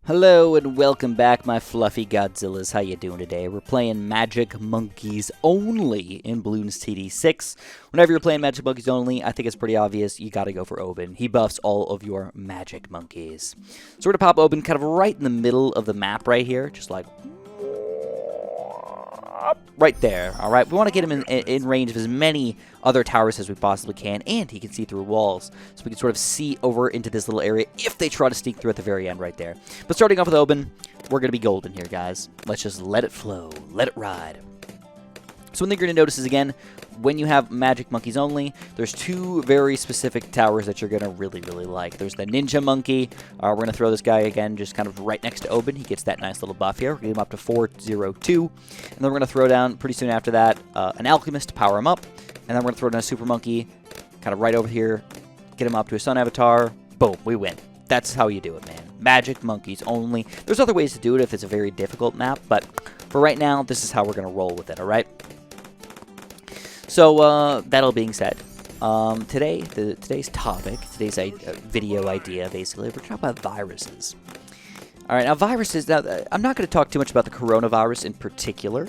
Hello and welcome back, my fluffy Godzillas. How you doing today? We're playing Magic Monkeys Only in Bloons TD6. Whenever you're playing Magic Monkeys Only, I think it's pretty obvious you gotta go for Oben. He buffs all of your Magic Monkeys. So we're gonna pop Oben kind of right in the middle of the map right here, just like right there. All right, we want to get him in range of as many other towers as we possibly can, and he can see through walls, so we can sort of see over into this little area if they try to sneak through at the very end right there. But starting off with Oben, we're going to be golden here, guys. Let's just let it flow, let it ride. So one thing you're going to notice is, again, when you have Magic Monkeys Only, there's two very specific towers that you're going to really like. There's the Ninja Monkey. We're going to throw this guy, again, just kind of right next to Oben. He gets that nice little buff here. We're going to get him up to 402. And then we're going to throw down, pretty soon after that, an Alchemist to power him up. And then we're going to throw down a Super Monkey, kind of right over here, get him up to a Sun Avatar. Boom, we win. That's how you do it, man. Magic Monkeys Only. There's other ways to do it if it's a very difficult map, but for right now, this is how we're going to roll with it, all right? So, that all being said, today's topic, today's video idea, basically, we're talking about viruses. Alright, now viruses, I'm not going to talk too much about the coronavirus in particular,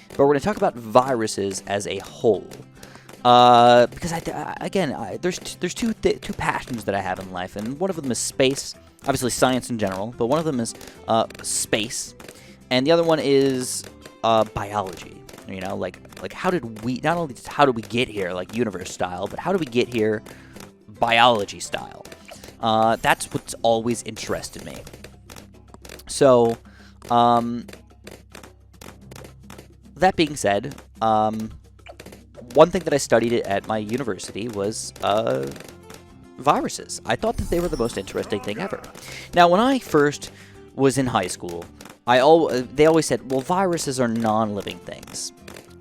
but we're going to talk about viruses as a whole. Because, there's two passions that I have in life, and one of them is space, obviously science in general, but one of them is space, and the other one is biology. You know, like how did we, not only how did we get here, like universe style, but how did we get here biology style? That's what's always interested me. So, that being said, one thing that I studied at my university was viruses. I thought that they were the most interesting thing ever. Now, when I first was in high school, they always said, well, viruses are non-living things.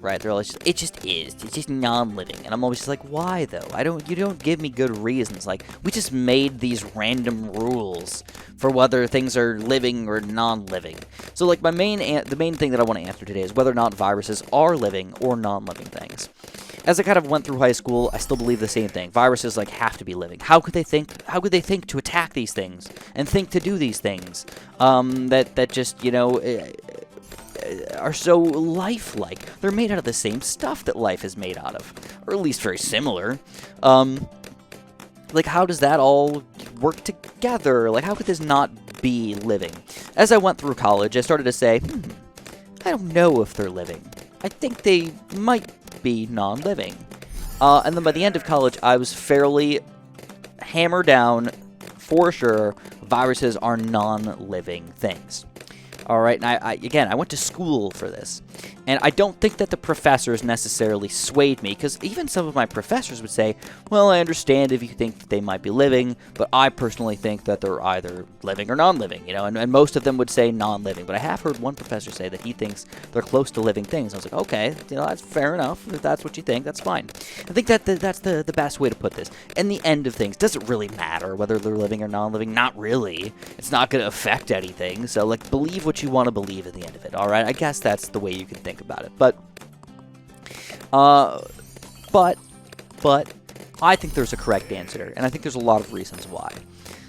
Right, they're always just, it just is. It's just non-living, and I'm always just like, why though? You don't give me good reasons. Like, we just made these random rules for whether things are living or non-living. So, like, the main thing that I want to answer today is whether or not viruses are living or non-living things. As I kind of went through high school, I still believe the same thing. Viruses like have to be living. How could they think? How could they think to attack these things and think to do these things? That just, you know, are so lifelike. They're made out of the same stuff that life is made out of, or at least very similar. Like, how does that all work together? Like, how could this not be living? As I went through college, I started to say, I don't know if they're living. I think they might be non-living. And then by the end of college, I was fairly hammered down, for sure, viruses are non-living things. Alright, and I went to school for this, and I don't think that the professors necessarily swayed me, because even some of my professors would say, well, I understand if you think that they might be living, but I personally think that they're either living or non-living, you know, and most of them would say non-living, but I have heard one professor say that he thinks they're close to living things. I was like, okay, you know, that's fair enough. If that's what you think, that's fine. I think that that's the best way to put this. In the end of things, does it really matter whether they're living or non-living? Not really. It's not going to affect anything, so, like, believe what you want to believe at the end of it, alright? I guess that's the way you can think about it, but I think there's a correct answer, and I think there's a lot of reasons why.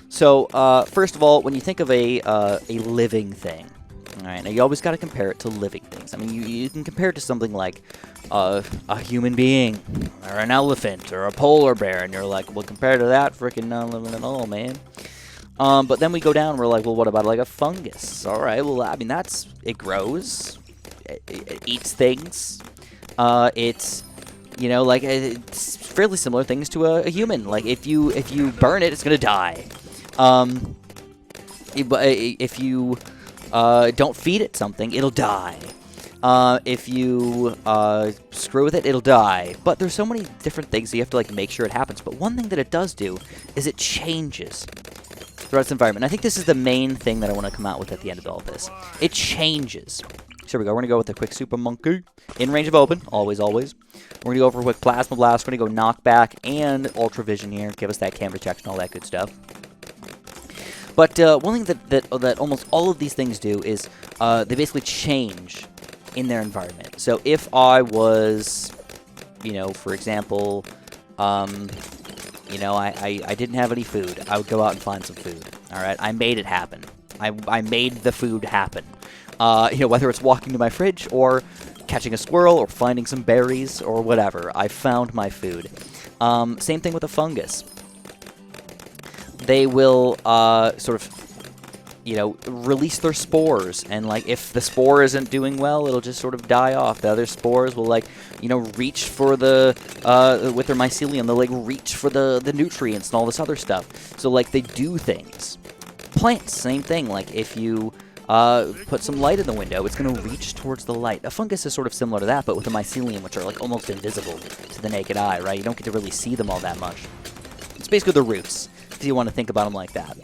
So, first of all, when you think of a living thing, alright, now you always got to compare it to living things. I mean, you can compare it to something like a human being, or an elephant, or a polar bear, and you're like, well, compared to that, freaking non-living at all, man. But then we go down and we're like, well, what about like a fungus? All right, well, I mean, it grows, it eats things, it's, you know, like, it's fairly similar things to a human. Like, if you burn it, it's gonna die. If you don't feed it something, it'll die. If you screw with it, it'll die. But there's so many different things that you have to, like, make sure it happens. But one thing that it does do is it changes throughout its environment. And I think this is the main thing that I want to come out with at the end of all this. It changes. So here we go. We're going to go with a quick Super Monkey. In range of Oben. Always, always. We're going to go over with Plasma Blast. We're going to go Knockback and Ultra Vision here. Give us that camera protection, all that good stuff. But one thing that almost all of these things do is they basically change in their environment. So if I was, you know, for example, you know, I didn't have any food. I would go out and find some food. All right, I made it happen. I made the food happen. You know, whether it's walking to my fridge or catching a squirrel or finding some berries or whatever, I found my food. Same thing with a fungus. They will sort of, you know, release their spores, and like if the spore isn't doing well, it'll just sort of die off. The other spores will, like, you know, reach for the with their mycelium, they'll like reach for the nutrients and all this other stuff. So like they do things. Plants, same thing. Like if you put some light in the window, it's going to reach towards the light. A fungus is sort of similar to that, but with the mycelium, which are like almost invisible to the naked eye, right? You don't get to really see them all that much. It's basically the roots, if you want to think about them like that.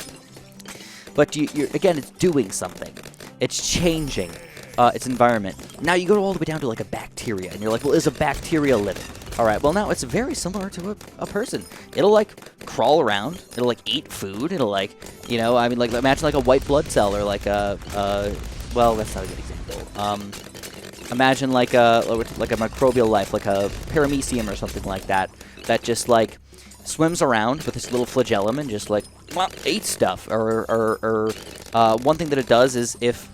But again, it's doing something. It's changing its environment. Now you go all the way down to like a bacteria, and you're like, well, is a bacteria living? All right, well, now it's very similar to a person. It'll like crawl around. It'll like eat food. It'll like, you know, I mean, like imagine like a white blood cell or like well, that's not a good example. Imagine like a microbial life, like a paramecium or something like that, that just like swims around with this little flagellum and just like eats stuff. Or one thing that it does is if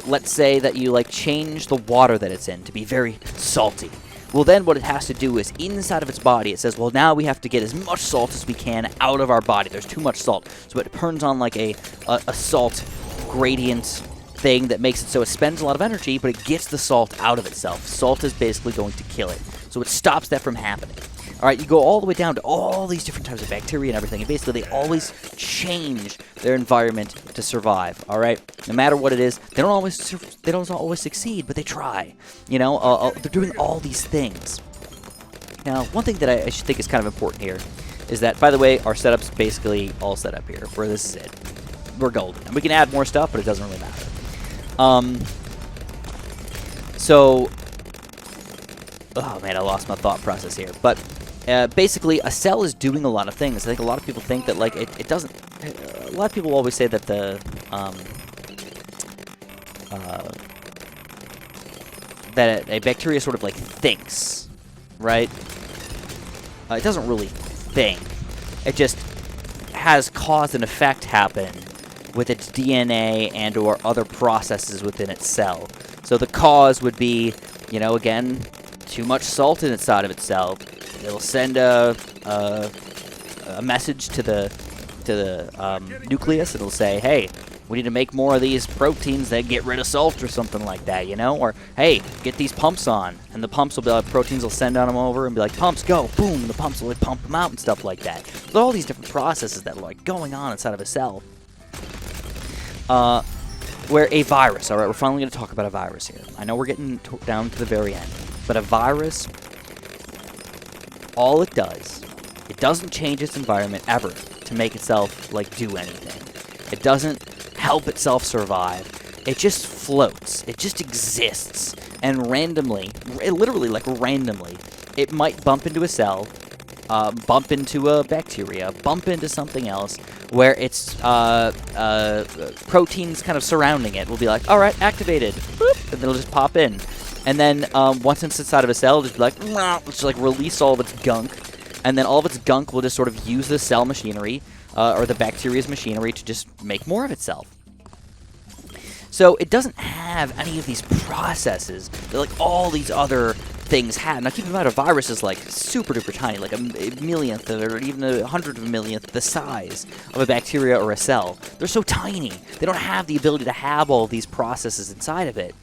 let's say that you like change the water that it's in to be very salty. Well, then what it has to do is inside of its body, it says, well, now we have to get as much salt as we can out of our body. There's too much salt. So it turns on like a salt gradient thing that makes it so it spends a lot of energy, but it gets the salt out of itself. Salt is basically going to kill it. So it stops that from happening. All right, you go all the way down to all these different types of bacteria and everything, and basically they always change their environment to survive. All right, no matter what it is, they don't always succeed, but they try. You know, they're doing all these things. Now, one thing that I should think is kind of important here is that, by the way, our setup's basically all set up here. Where this is it, we're golden, and we can add more stuff, but it doesn't really matter. So, oh man, I lost my thought process here, but. Basically, a cell is doing a lot of things. I think a lot of people think that, like, it doesn't... A lot of people always say that that a bacteria sort of, like, thinks, right? It doesn't really think. It just has cause and effect happen with its DNA and or other processes within its cell. So the cause would be, you know, again, too much salt inside of its cell. It'll send a message to the nucleus. It'll say, hey, we need to make more of these proteins that get rid of salt or something like that, you know? Or, hey, get these pumps on. And the pumps will be like, proteins will send on them over and be like, pumps, go, boom. The pumps will like, pump them out and stuff like that. There's all these different processes that are like going on inside of a cell. Where a virus, all right, we're finally going to talk about a virus here. I know we're getting down to the very end. But a virus, all it doesn't change its environment ever to make itself, like, do anything. It doesn't help itself survive. It just floats. It just exists. And randomly, literally, like, randomly, it might bump into a cell, bump into a bacteria, bump into something else, where its proteins kind of surrounding it will be like, all right, activated, boop, and it'll just pop in. And then once it's inside of a cell, it'll just be like, let's just like release all of its gunk, and then all of its gunk will just sort of use the cell machinery or the bacteria's machinery to just make more of itself. So it doesn't have any of these processes that like all these other things have. Now keep in mind, a virus is like super duper tiny, like a millionth or even a hundredth of a millionth the size of a bacteria or a cell. They're so tiny. They don't have the ability to have all these processes inside of it.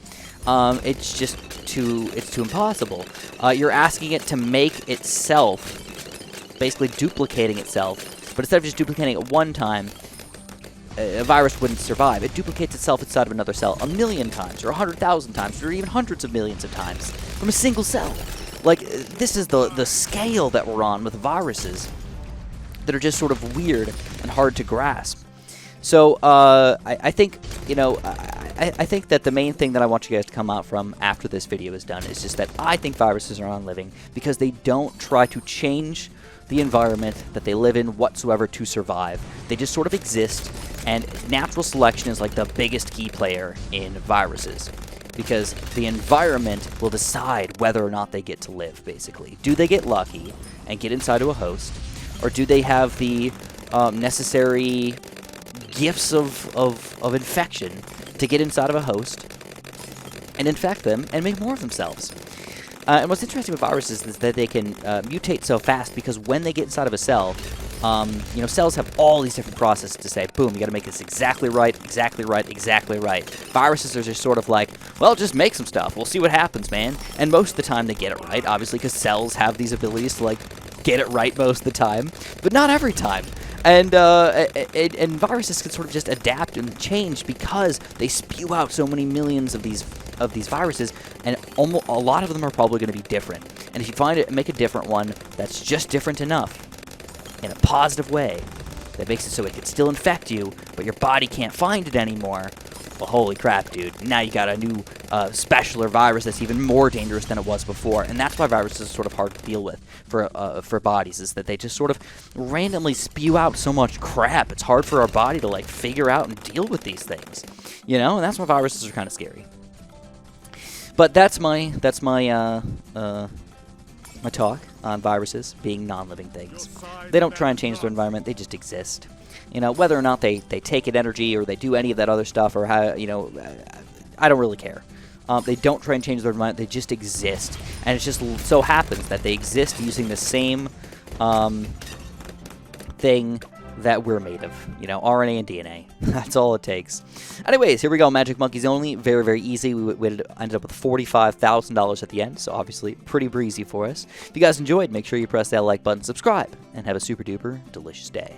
It's just too impossible. You're asking it to make itself, basically duplicating itself, but instead of just duplicating it one time, a virus wouldn't survive. It duplicates itself inside of another cell 1,000,000 times, or 100,000 times, or even hundreds of millions of times from a single cell. Like, this is the scale that we're on with viruses that are just sort of weird and hard to grasp. So, I think, you know, I think that the main thing that I want you guys to come out from after this video is done is just that I think viruses are non-living because they don't try to change the environment that they live in whatsoever to survive. They just sort of exist, and natural selection is like the biggest key player in viruses because the environment will decide whether or not they get to live, basically. Do they get lucky and get inside of a host, or do they have the necessary gifts of infection to get inside of a host and infect them and make more of themselves. And what's interesting with viruses is that they can mutate so fast because when they get inside of a cell, you know, cells have all these different processes to say, boom, you got to make this exactly right, exactly right, exactly right. Viruses are just sort of like, well, just make some stuff. We'll see what happens, man. And most of the time they get it right, obviously, because cells have these abilities to, like, get it right most of the time, but not every time. And viruses can sort of just adapt and change because they spew out so many millions of these viruses, and almost a lot of them are probably going to be different. And if you find it, make a different one that's just different enough in a positive way that makes it so it can still infect you, but your body can't find it anymore. Well, holy crap, dude. Now you got a new specialer virus that's even more dangerous than it was before. And that's why viruses are sort of hard to deal with for bodies, is that they just sort of randomly spew out so much crap. It's hard for our body to, like, figure out and deal with these things. You know? And that's why viruses are kind of scary. But that's my talk on viruses being non-living things. They don't try and change their environment, they just exist. You know, whether or not they take in energy or they do any of that other stuff or how, you know, I don't really care. They don't try and change their environment, they just exist. And it just so happens that they exist using the same thing that we're made of. You know, RNA and DNA. That's all it takes. Anyways, here we go. Magic Monkeys only. Very, very easy. We ended up with $45,000 at the end, so obviously pretty breezy for us. If you guys enjoyed, make sure you press that like button, subscribe, and have a super duper delicious day.